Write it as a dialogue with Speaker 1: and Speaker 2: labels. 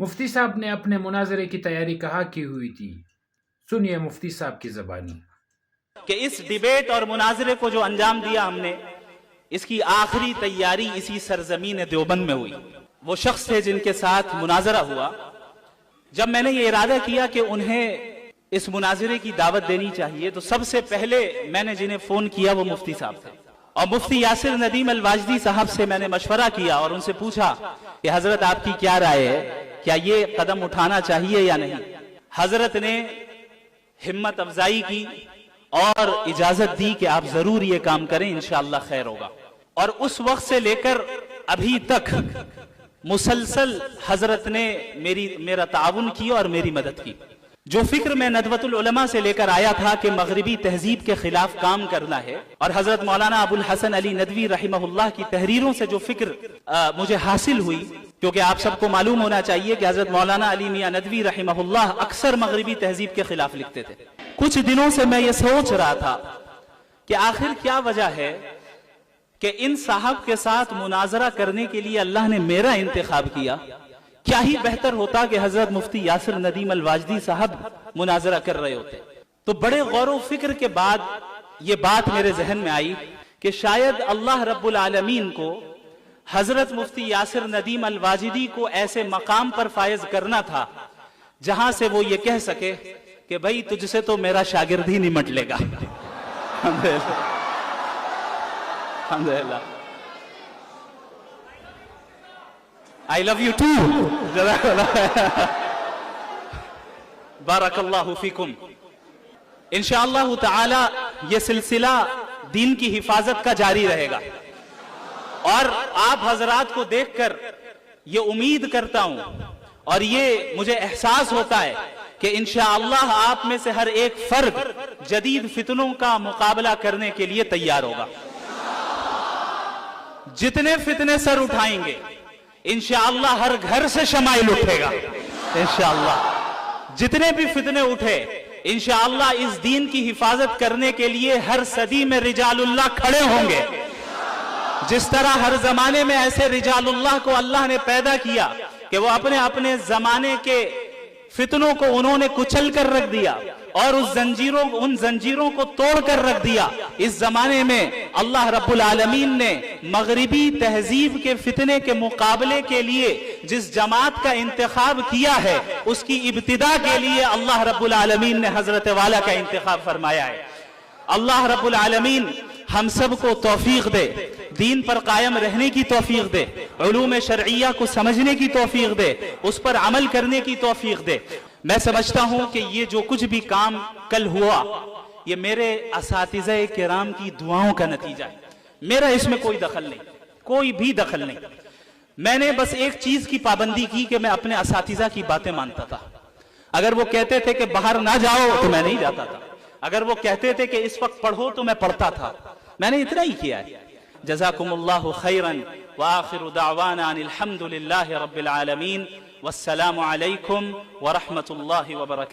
Speaker 1: مفتی صاحب نے اپنے مناظرے کی تیاری کہاں کی ہوئی تھی؟ سنیے مفتی صاحب کی زبانی
Speaker 2: کہ اس ڈیبیٹ اور مناظرے کو جو انجام دیا ہم نے، اس کی آخری تیاری اسی سرزمین دیوبند میں ہوئی۔ وہ شخص تھے جن کے ساتھ مناظرہ ہوا۔ جب میں نے یہ ارادہ کیا کہ انہیں اس مناظرے کی دعوت دینی چاہیے تو سب سے پہلے میں نے جنہیں فون کیا وہ مفتی صاحب تھے، اور مفتی یاسر ندیم الواجدی صاحب سے میں نے مشورہ کیا اور ان سے پوچھا کہ حضرت آپ کی کیا رائے ہے، کیا یہ قدم اٹھانا چاہیے یا نہیں؟ حضرت نے ہمت افزائی کی اور اجازت دی کہ آپ ضرور یہ کام کریں، انشاءاللہ خیر ہوگا۔ اور اس وقت سے لے کر ابھی تک مسلسل حضرت نے میرا تعاون کیا اور میری مدد کی۔ جو فکر میں ندوۃ العلماء سے لے کر آیا تھا کہ مغربی تہذیب کے خلاف کام کرنا ہے، اور حضرت مولانا ابو الحسن علی ندوی رحمہ اللہ کی تحریروں سے جو فکر مجھے حاصل ہوئی، کیونکہ آپ سب کو معلوم ہونا چاہیے کہ حضرت مولانا علی میاں ندوی رحمہ اللہ اکثر مغربی تہذیب کے خلاف لکھتے تھے۔ کچھ دنوں سے میں یہ سوچ رہا تھا کہ آخر کیا وجہ ہے کہ ان صاحب کے ساتھ مناظرہ کرنے کے لیے اللہ نے میرا انتخاب کیا۔ کیا ہی بہتر ہوتا کہ حضرت مفتی یاسر ندیم الواجدی صاحب مناظرہ کر رہے ہوتے۔ تو بڑے غور و فکر کے بعد یہ بات میرے ذہن میں آئی کہ شاید اللہ رب العالمین کو حضرت مفتی یاسر ندیم الواجدی کو ایسے مقام پر فائز کرنا تھا جہاں سے وہ یہ کہہ سکے کہ بھائی تجھ سے تو میرا شاگرد ہی نمٹ لے گا۔ الحمدللہ I love you too. بارک اللہ فیکم۔ انشاءاللہ تعالی یہ سلسلہ دین کی حفاظت کا جاری رہے گا، اور آپ حضرات کو دیکھ کر یہ امید کرتا ہوں اور یہ مجھے احساس ہوتا ہے کہ انشاءاللہ آپ میں سے ہر ایک فرد جدید فتنوں کا مقابلہ کرنے کے لیے تیار ہوگا۔ جتنے فتنے سر اٹھائیں گے انشاءاللہ ہر گھر سے شمائل اٹھے گا۔ انشاءاللہ جتنے بھی فتنے اٹھے انشاءاللہ اس دین کی حفاظت کرنے کے لیے ہر صدی میں رجال اللہ کھڑے ہوں گے۔ جس طرح ہر زمانے میں ایسے رجال اللہ کو اللہ نے پیدا کیا کہ وہ اپنے اپنے زمانے کے فتنوں کو انہوں نے کچل کر رکھ دیا اور ان زنجیروں کو توڑ کر رکھ دیا، اس زمانے میں اللہ رب العالمین نے مغربی تہذیب کے فتنے کے مقابلے کے لیے جس جماعت کا انتخاب کیا ہے، اس کی ابتدا کے لیے اللہ رب العالمین نے حضرت والا کا انتخاب فرمایا ہے۔ اللہ رب العالمین ہم سب کو توفیق دے، دین پر قائم رہنے کی توفیق دے، علوم شرعیہ کو سمجھنے کی توفیق دے، اس پر عمل کرنے کی توفیق دے۔ میں سمجھتا ہوں کہ یہ جو کچھ بھی کام کل ہوا یہ میرے اساتذہ کرام کی دعاؤں کا نتیجہ ہے، میرا اس میں کوئی دخل نہیں، کوئی بھی دخل نہیں۔ میں نے بس ایک چیز کی پابندی کی کہ میں اپنے اساتذہ کی باتیں مانتا تھا۔ اگر وہ کہتے تھے کہ باہر نہ جاؤ تو میں نہیں جاتا تھا، اگر وہ کہتے تھے کہ اس وقت پڑھو تو میں پڑھتا تھا۔ میں نے اتنا ہی کیا ہے۔ جزاکم اللہ خیرا وآخر دعوانا ان الحمد للہ رب العالمین، والسلام علیکم ورحمۃ اللہ وبرکاتہ۔